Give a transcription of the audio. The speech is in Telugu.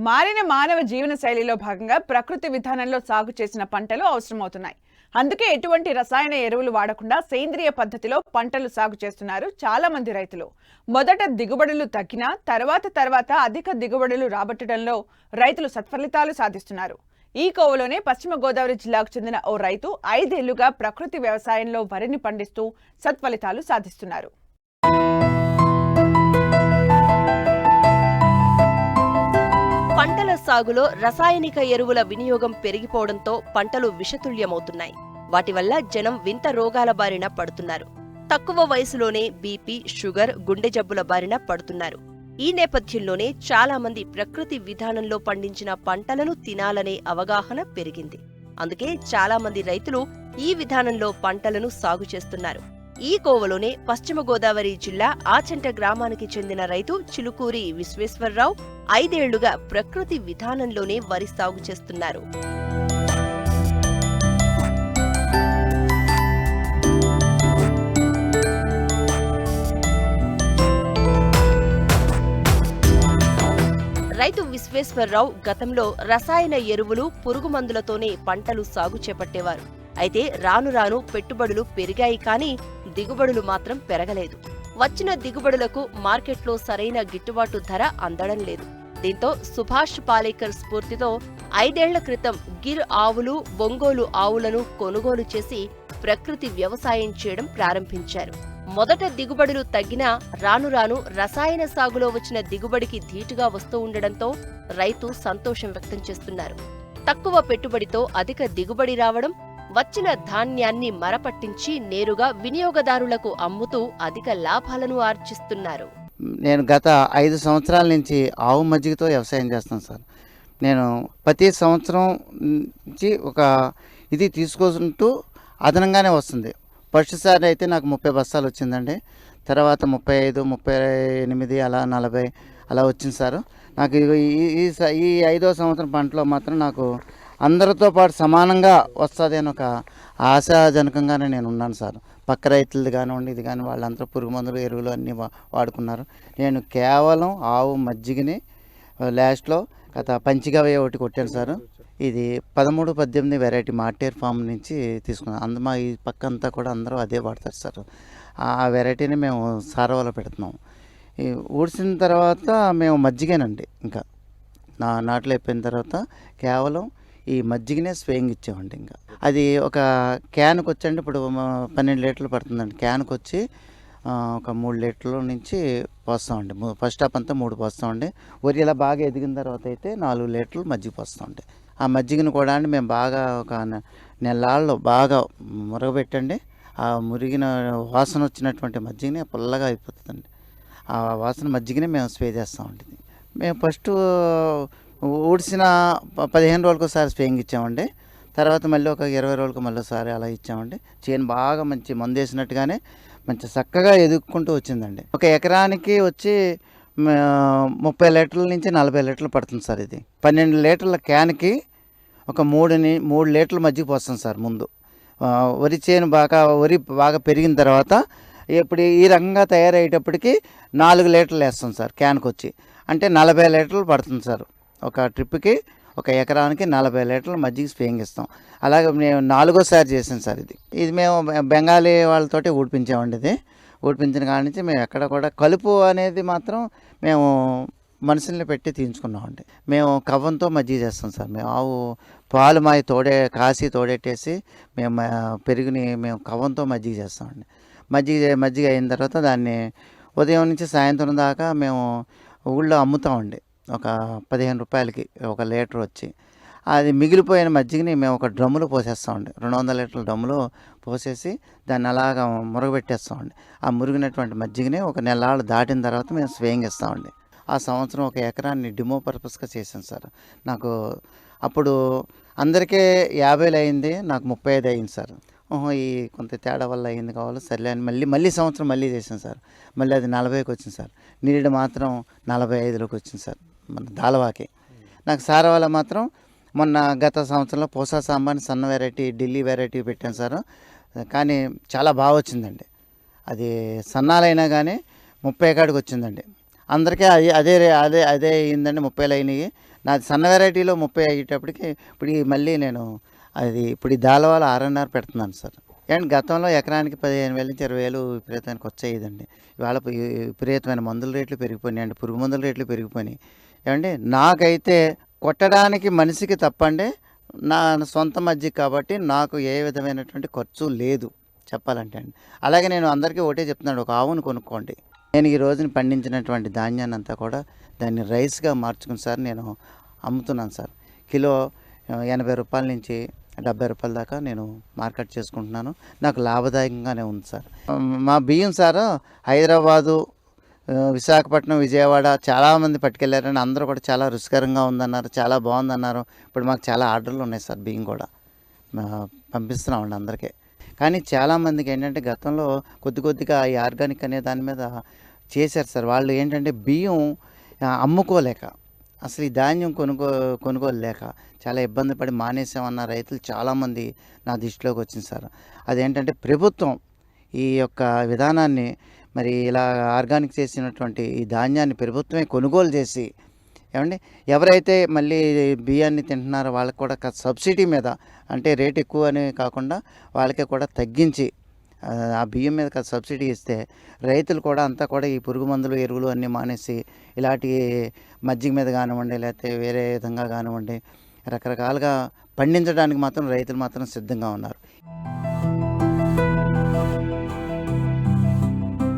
మారిన మానవ జీవన శైలిలో భాగంగా ప్రకృతి విధానంలో సాగు చేసిన పంటలు అవసరమవుతున్నాయి. అందుకే ఎటువంటి రసాయన ఎరువులు వాడకుండా సేంద్రియ పద్ధతిలో పంటలు సాగు చేస్తున్నారు చాలా మంది రైతులు. మొదట దిగుబడులు తగ్గినా తర్వాత అధిక దిగుబడులు రాబట్టడంలో రైతులు సత్ఫలితాలు సాధిస్తున్నారు. ఈ కోవలోనే పశ్చిమ గోదావరి జిల్లాకు చెందిన ఓ రైతు 5 ఏళ్లుగా ప్రకృతి వ్యవసాయంలో వరిని పండిస్తూ సత్ఫలితాలు సాధిస్తున్నారు. పంటల సాగులో రసాయనిక ఎరువుల వినియోగం పెరిగిపోవడంతో పంటలు విషతుల్యమవుతున్నాయి. వాటి వల్ల జనం వింత రోగాల బారిన పడుతున్నారు. తక్కువ వయసులోనే బీపీ, షుగర్, గుండె జబ్బుల బారిన పడుతున్నారు. ఈ నేపథ్యంలోనే చాలా మంది ప్రకృతి విధానంలో పండించిన పంటలను తినాలనే అవగాహన పెరిగింది. అందుకే చాలా మంది రైతులు ఈ విధానంలో పంటలను సాగు చేస్తున్నారు. ఈ కోవలోనే పశ్చిమ గోదావరి జిల్లా ఆచంట గ్రామానికి చెందిన రైతు చిలుకూరి విశ్వేశ్వరరావు 5 ఏళ్లుగా ప్రకృతి విధానంలోనే వరి సాగు చేస్తున్నారు. రైతు విశ్వేశ్వరరావు గతంలో రసాయన ఎరువులు, పురుగు మందులతోనే పంటలు సాగు చేపట్టేవారు. అయితే రాను రాను పెట్టుబడులు పెరిగాయి, కానీ దిగుబడులు మాత్రం పెరగలేదు. వచ్చిన దిగుబడులకు మార్కెట్లో సరైన గిట్టుబాటు ధర అందడం లేదు. దీంతో సుభాష్ పాలేకర్ స్ఫూర్తితో 5 ఏళ్ల క్రితం గిర్ ఆవులు, ఒంగోలు ఆవులను కొనుగోలు చేసి ప్రకృతి వ్యవసాయం చేయడం ప్రారంభించారు. మొదట దిగుబడులు తగ్గినా రాను రాను రసాయన సాగులో వచ్చిన దిగుబడికి ధీటుగా వస్తూ ఉండడంతో రైతు సంతోషం వ్యక్తం చేస్తున్నారు. తక్కువ పెట్టుబడితో అధిక దిగుబడి రావడం, వచ్చిన ధాన్యాన్ని మరపట్టించి నేరుగా వినియోగదారులకు అమ్ముతూ అధిక లాభాలను ఆర్జిస్తున్నారు. నేను గత 5 సంవత్సరాల నుంచి ఆవు మజ్జిగతో వ్యవసాయం చేస్తాను సార్. నేను ప్రతి సంవత్సరం నుంచి ఒక ఇది తీసుకుంటూ అదనంగానే వస్తుంది. ఫస్ట్ సారి అయితే నాకు 30 బస్తాలు వచ్చిందండి. తర్వాత 35, 38 అలా 40 అలా వచ్చింది సార్. నాకు ఈ 5వ సంవత్సరం పంటలో మాత్రం నాకు అందరితో పాటు సమానంగా వస్తుంది అని ఒక ఆశాజనకంగానే నేను ఉన్నాను సార్. పక్క రైతులది కానివ్వండి, ఇది కానీ వాళ్ళంతా పురుగు మందులు, ఎరువులు అన్నీ వాడుకున్నారు. నేను కేవలం ఆవు మజ్జిగని లాస్ట్లో గత పంచిగవయ్య ఒకటి కొట్టాను సార్. ఇది 13, 18 వెరైటీ మార్టేర్ ఫామ్ నుంచి తీసుకున్నాను. మా ఈ పక్క అంతా కూడా అందరూ అదే వాడతారు సార్. ఆ వెరైటీని మేము సారవలో పెడుతున్నాం. ఈ ఊడ్చిన తర్వాత మేము మజ్జిగేనండి, ఇంకా నాట్లు అయిపోయిన తర్వాత కేవలం ఈ మజ్జిగనే స్ప్రేయింగ్ ఇచ్చామండి. ఇంకా అది ఒక క్యాన్కి వచ్చండి, ఇప్పుడు 12 లీటర్లు పడుతుందండి. క్యాన్కి వచ్చి ఒక 3 లీటర్ల నుంచి పోస్తామండి. ఫస్ట్ హాఫ్ అంతా 3 పోస్తామండి. వరి ఇలా బాగా ఎదిగిన తర్వాత అయితే 4 లీటర్లు మజ్జిగ పోస్తామండి. ఆ మజ్జిగను కూడా అండి మేము బాగా ఒక నెలల్లో బాగా మురగబెట్టండి. ఆ మురిగిన వాసన వచ్చినటువంటి మజ్జిగనే పుల్లగా అయిపోతుందండి. ఆ వాసన మజ్జిగనే మేము స్ప్రే చేస్తామండి. మేము ఫస్ట్ ఊడ్చిన 15 రోజులకు ఒకసారి స్ప్రేయింగ్ ఇచ్చామండి. తర్వాత మళ్ళీ ఒక 20 రోజులకు మళ్ళీ ఒకసారి అలా ఇచ్చామండి. చేను బాగా మంచి మందు వేసినట్టుగానే మంచి చక్కగా ఎదుక్కుంటూ వచ్చిందండి. ఒక ఎకరానికి వచ్చి 30 లీటర్ల నుంచి 40 లీటర్లు పడుతుంది సార్. ఇది 12 లీటర్ల క్యాన్కి ఒక 3 లీటర్ల మజ్జిగ పోస్తాం సార్. ముందు వరి బాగా పెరిగిన తర్వాత ఇప్పుడు ఈ రకంగా తయారయ్యేటప్పటికి 4 లీటర్లు వేస్తాం సార్ క్యాన్కి వచ్చి. అంటే 40 లీటర్లు పడుతుంది సార్. ఒక ట్రిప్కి ఒక ఎకరానికి 40 లీటర్ల మజ్జిగ స్ప్రేయింగ్ ఇస్తాం. అలాగే మేము 4వసారి చేసాం సార్. ఇది మేము బెంగాలీ వాళ్ళతోటి ఊడిపించామండి. ఇది ఊడిపించిన కాడి నుంచి మేము ఎక్కడ కూడా కలుపు అనేది మాత్రం మేము మనుషుల్ని పెట్టి తీయించుకున్నామండి. మేము కవ్వంతో మజ్జిగ చేస్తాం సార్. మేము ఆవు పాలు మాయి కాసి తోడెట్టేసి మేము పెరుగుని మేము కవ్వంతో మజ్జిగ చేస్తామండి. మజ్జిగ అయిన తర్వాత దాన్ని ఉదయం నుంచి సాయంత్రం దాకా మేము ఊళ్ళో అమ్ముతామండి. ఒక 15 రూపాయలకి 1 లీటర్ వచ్చి. అది మిగిలిపోయిన మజ్జిగని మేము ఒక డ్రమ్ములో పోసేస్తామండి. 200 లీటర్ల డ్రమ్ములో పోసేసి దాన్ని అలాగా మురగబెట్టేస్తామండి. ఆ మురిగినటువంటి మజ్జిగని ఒక నెలలు దాటిన తర్వాత మేము స్ప్రేయింగ్ ఇస్తామండి. ఆ సంవత్సరం ఒక ఎకరాన్ని డిమో పర్పస్గా చేశాను సార్. నాకు అప్పుడు అందరికీ 50 అయింది, నాకు 35 అయింది సార్. ఈ కొంత తేడా వల్ల అయింది కావాలి సర్లే అని మళ్ళీ సంవత్సరం మళ్ళీ చేశాను సార్. మళ్ళీ అది 40కి వచ్చింది సార్. నీడ మాత్రం 45లోకి వచ్చింది సార్. మన దాలవాకి నాకు సారవాల మాత్రం మొన్న గత సంవత్సరంలో పోసా సాంబాని సన్న వెరైటీ, ఢిల్లీ వెరైటీ పెట్టాను సార్. కానీ చాలా బాగా వచ్చిందండి. అది సన్నాలైనా కానీ 30 కాడికి వచ్చిందండి. అందరికీ అదే అయిందండి. 30 అయినాయి. నాది సన్న వెరైటీలో 30 అయ్యేటప్పటికి ఇప్పుడు మళ్ళీ నేను ఇప్పుడు ఈ దాలవాల 6.5 పెడుతున్నాను సార్. అండ్ గతంలో ఎకరానికి 15,000 నుంచి 20,000 విపరీతానికి వచ్చేదండి. ఇవాళ విపరీతమైన మందుల రేట్లు పెరిగిపోయినాయండి. పురుగు మందుల రేట్లు పెరిగిపోయినాయి. ఏమండి నాకైతే కొట్టడానికి మనిషికి తప్పండి, నా సొంత మజ్జిగ కాబట్టి నాకు ఏ విధమైనటువంటి ఖర్చు లేదు చెప్పాలంటే అండి. అలాగే నేను అందరికీ ఒకటే చెప్తున్నాను, ఒక ఆవును కొనుక్కోండి. నేను ఈ రోజున పండించినటువంటి ధాన్యాన్ని అంతా కూడా దాన్ని రైస్గా మార్చుకుని సార్ నేను అమ్ముతున్నాను సార్. కిలో 80 రూపాయల నుంచి 70 రూపాయల దాకా నేను మార్కెట్ చేసుకుంటున్నాను. నాకు లాభదాయకంగానే ఉంది సార్. మా బియ్యం సార్ హైదరాబాదు, విశాఖపట్నం, విజయవాడ చాలామంది పట్టుకెళ్ళారని అందరూ కూడా చాలా రుచికరంగా ఉందన్నారు, చాలా బాగుందన్నారు. ఇప్పుడు మాకు చాలా ఆర్డర్లు ఉన్నాయి సార్. బియ్యం కూడా పంపిస్తున్నామండి అందరికీ. కానీ చాలామందికి ఏంటంటే గతంలో కొద్దిగా ఈ ఆర్గానిక్ అనే దాని మీద చేశారు సార్. వాళ్ళు ఏంటంటే బియ్యం అమ్ముకోలేక, అసలు ఈ ధాన్యం కొనుగోలేక చాలా ఇబ్బంది పడి మానేసామన్న రైతులు చాలామంది నా దృష్టిలోకి వచ్చింది సార్. అదేంటంటే ప్రభుత్వం ఈ యొక్క విధానాన్ని మరి ఇలా ఆర్గానిక్ చేసినటువంటి ఈ ధాన్యాన్ని ప్రభుత్వమే కొనుగోలు చేసి, ఏమండి ఎవరైతే మళ్ళీ బియ్యాన్ని తింటున్నారో వాళ్ళకి కూడా సబ్సిడీ మీద, అంటే రేట్ ఎక్కువ అని కాకుండా వాళ్ళకి కూడా తగ్గించి ఆ బియ్యం మీద సబ్సిడీ ఇస్తే రైతులు కూడా అంతా కూడా ఈ పురుగు మందులు, ఎరువులు అన్నీ మానేసి ఇలాంటి మజ్జిగ మీద కానివ్వండి, లేకపోతే వేరే విధంగా కానివ్వండి రకరకాలుగా పండించడానికి మాత్రం రైతులు మాత్రం సిద్ధంగా ఉన్నారు.